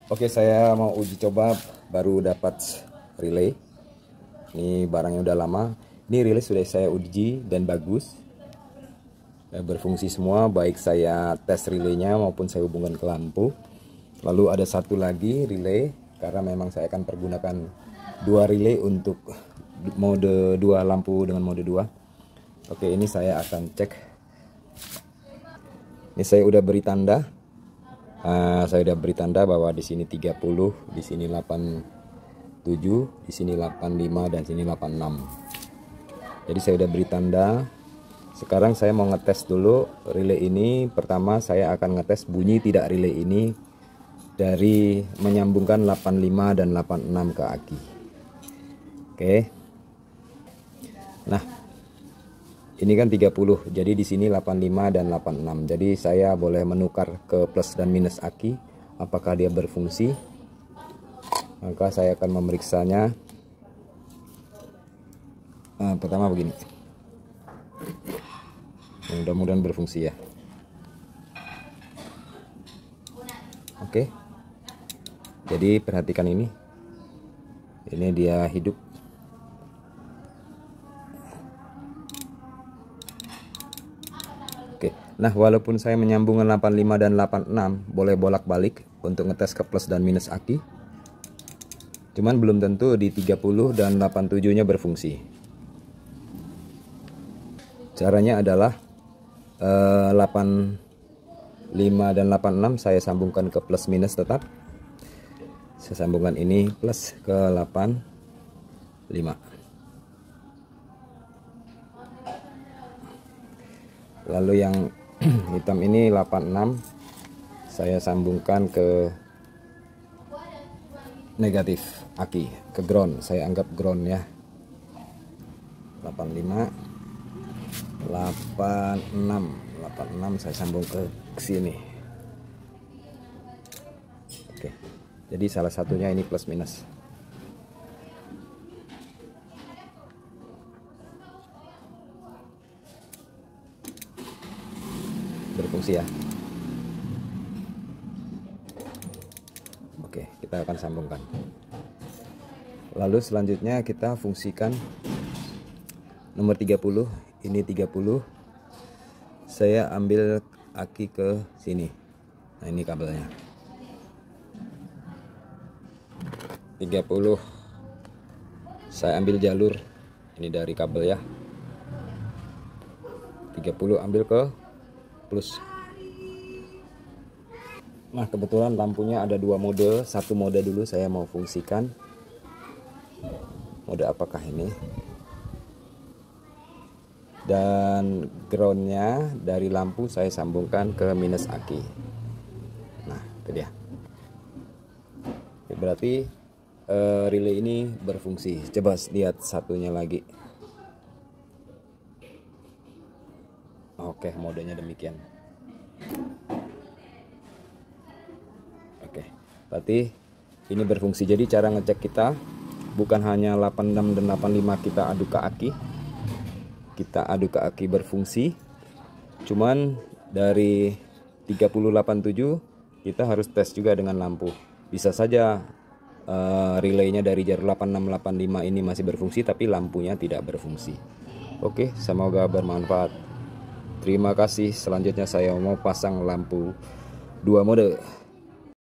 Oke, saya mau uji coba, baru dapat relay. Ini barangnya udah lama. Ini relay sudah saya uji dan bagus, berfungsi semua, baik saya tes relaynya maupun saya hubungkan ke lampu. Lalu ada satu lagi relay, karena memang saya akan pergunakan dua relay untuk mode 2 lampu dengan mode 2. Oke, ini saya akan cek. Ini saya udah beri tanda. Saya udah beri tanda bahwa di sini 30, di sini 87, di sini 85 dan sini 86. Jadi saya udah beri tanda. Sekarang saya mau ngetes dulu relay ini. Pertama saya akan ngetes bunyi tidak relay ini dari menyambungkan 85 dan 86 ke aki. Oke. Nah, ini kan 30, jadi di sini 85 dan 86. Jadi saya boleh menukar ke plus dan minus aki, apakah dia berfungsi. Maka saya akan memeriksanya. Pertama begini. Mudah-mudahan berfungsi ya. Oke. Jadi perhatikan ini. Ini dia hidup. Oke, nah walaupun saya menyambungkan 85 dan 86, boleh bolak-balik untuk ngetes ke plus dan minus aki. Cuman belum tentu di 30 dan 87 nya berfungsi. Caranya adalah 85 dan 86 saya sambungkan ke plus minus tetap. Saya sambungkan ini plus ke 85. Lalu yang hitam ini 86 saya sambungkan ke negatif aki, ke ground. Saya anggap ground ya. 85 86 saya sambung ke sini. Oke. Jadi salah satunya ini plus minus. Berfungsi ya. Oke, kita akan sambungkan. Lalu selanjutnya kita fungsikan nomor 30. Ini 30. Saya ambil aki ke sini. Nah, ini kabelnya. 30. Saya ambil jalur ini dari kabel ya. 30 ambil ke plus. Nah, kebetulan lampunya ada dua mode. Satu mode dulu saya mau fungsikan. Mode apakah ini? Dan groundnya dari lampu saya sambungkan ke minus aki. Nah, itu dia. Berarti relay ini berfungsi. Coba lihat satunya lagi. Oke, modenya demikian. Oke, berarti ini berfungsi. Jadi cara ngecek kita bukan hanya 86 dan 85 kita adu ke aki. Kita adu ke aki berfungsi. Cuman dari 3087 kita harus tes juga dengan lampu. Bisa saja relaynya dari jalur 8685 ini masih berfungsi tapi lampunya tidak berfungsi. Oke, semoga bermanfaat. Terima kasih. Selanjutnya saya mau pasang lampu 2 mode.